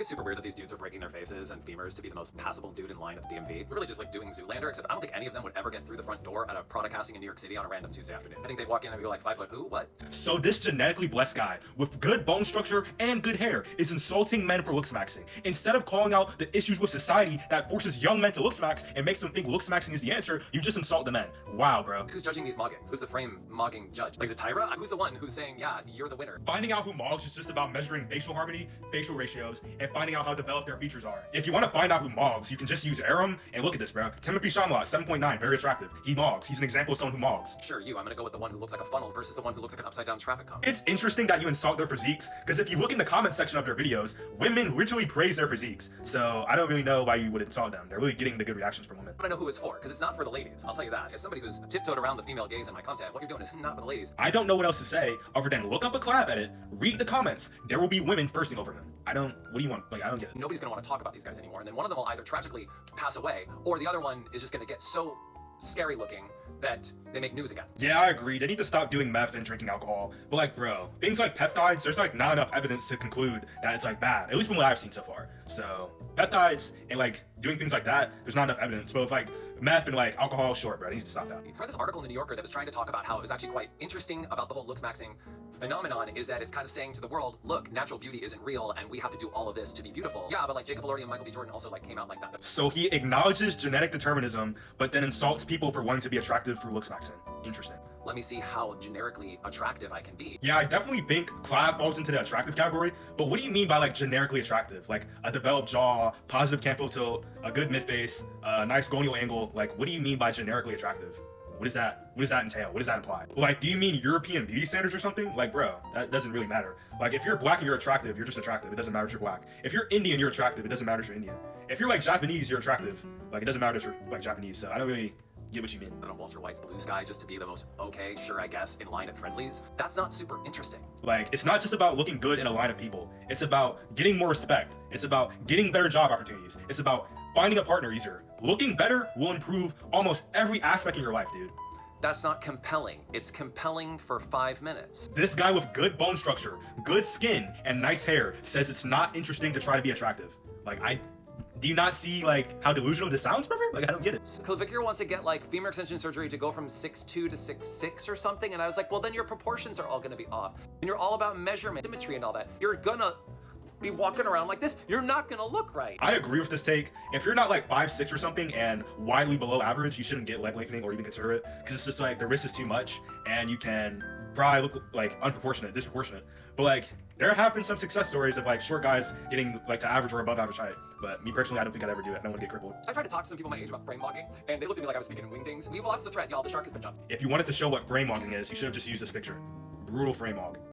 it's super weird that these dudes are breaking their faces and femurs to be the most passable dude in line at the DMV. It's really just like doing Zoolander, except I don't think any of them would ever get through the front door at a product casting in New York City on a random Tuesday afternoon. I think they'd walk in and be like, 5 foot who? What? So this genetically blessed guy with good bone structure and good hair is insulting men for looks maxing. Instead of calling out the issues with society that forces young men to looks max and makes them think looks maxing is the answer, you just insult the men. Wow, bro. Who's judging these moggings? Who's the frame mogging judge? Like, is it Tyra? Who's the one who's saying, yeah, you're the winner? Finding out who mogs is just about measuring facial harmony, facial ratios, and finding out how developed their features are. If you want to find out who mogs, you can just use Aram and look at this, bro. Timothy Chalamet, 7.9, very attractive. He mogs. He's an example of someone who mogs. Sure, you. I'm gonna go with the one who looks like a funnel versus the one who looks like an upside down traffic cone. It's interesting that you insult their physiques, because if you look in the comment section of their videos, women literally praise their physiques. So I don't really know why you would insult them. They're really getting the good reactions from women. I know who it's for, because it's not for the ladies. I'll tell you that. As somebody who's tiptoed around the female gaze in my content, what you're doing is not for the ladies. I don't know what else to say other than look up a collab edit, read the comments. There will be women thirsting over him. What do you want? Like, I don't get it. Nobody's gonna want to talk about these guys anymore, and then one of them will either tragically pass away, or the other one is just gonna get so scary looking that they make news again. Yeah, I agree. They need to stop doing meth and drinking alcohol. But like, bro, things like peptides, there's like not enough evidence to conclude that it's like bad, at least from what I've seen so far. So peptides and like doing things like that, there's not enough evidence. But with like meth and like alcohol, sure, bro, they need to stop that. I read this article in the New Yorker that was trying to talk about how it was actually quite interesting about the whole looks maxing phenomenon is that it's kind of saying to the world, look, natural beauty isn't real and we have to do all of this to be beautiful. Yeah, but like Jacob Elordi and Michael B. Jordan also like came out like that. So he acknowledges genetic determinism, but then insults people for wanting to be attractive through looks maxing. Interesting. Let me see how generically attractive I can be. Yeah, I definitely think collab falls into the attractive category, but what do you mean by like generically attractive? Like a developed jaw, positive canthal tilt, a good mid-face, a nice gonial angle. Like, what do you mean by generically attractive? What does that entail? What does that imply? Like, do you mean European beauty standards or something? Like, bro, that doesn't really matter. Like, if you're black and you're attractive, you're just attractive. It doesn't matter if you're black. If you're Indian, you're attractive. It doesn't matter if you're Indian. If you're like Japanese, you're attractive. Like, it doesn't matter if you're like Japanese. So I don't really get what you mean. I don't Walter White's Blue Sky just to be the most okay, sure, I guess, in line at Friendlies. That's not super interesting. Like, it's not just about looking good in a line of people. It's about getting more respect. It's about getting better job opportunities. It's about finding a partner easier. Looking better will improve almost every aspect of your life, dude. That's not compelling. It's compelling for 5 minutes. This guy with good bone structure, good skin, and nice hair says it's not interesting to try to be attractive. Like, do you not see like how delusional this sounds, brother? Like, I don't get it. Clavicure wants to get like femur extension surgery to go from 6'2" to 6'6" or something, and I was like, well, then your proportions are all gonna be off. And you're all about measurement, symmetry, and all that. You're gonna be walking around like this. You're not gonna look right. I agree with this take. If you're not like 5'6" or something and widely below average, you shouldn't get leg lengthening or even consider it, because it's just like the risk is too much, and you can probably look like disproportionate. But like, there have been some success stories of like short guys getting like to average or above average height. But me personally, I don't think I'd ever do it. I don't want to get crippled. I tried to talk to some people my age about frame logging, and they looked at me like I was speaking in wingdings. We've lost the thread, y'all. The shark has been jumped. If you wanted to show what frame logging is, you should have just used this picture. Brutal frame log.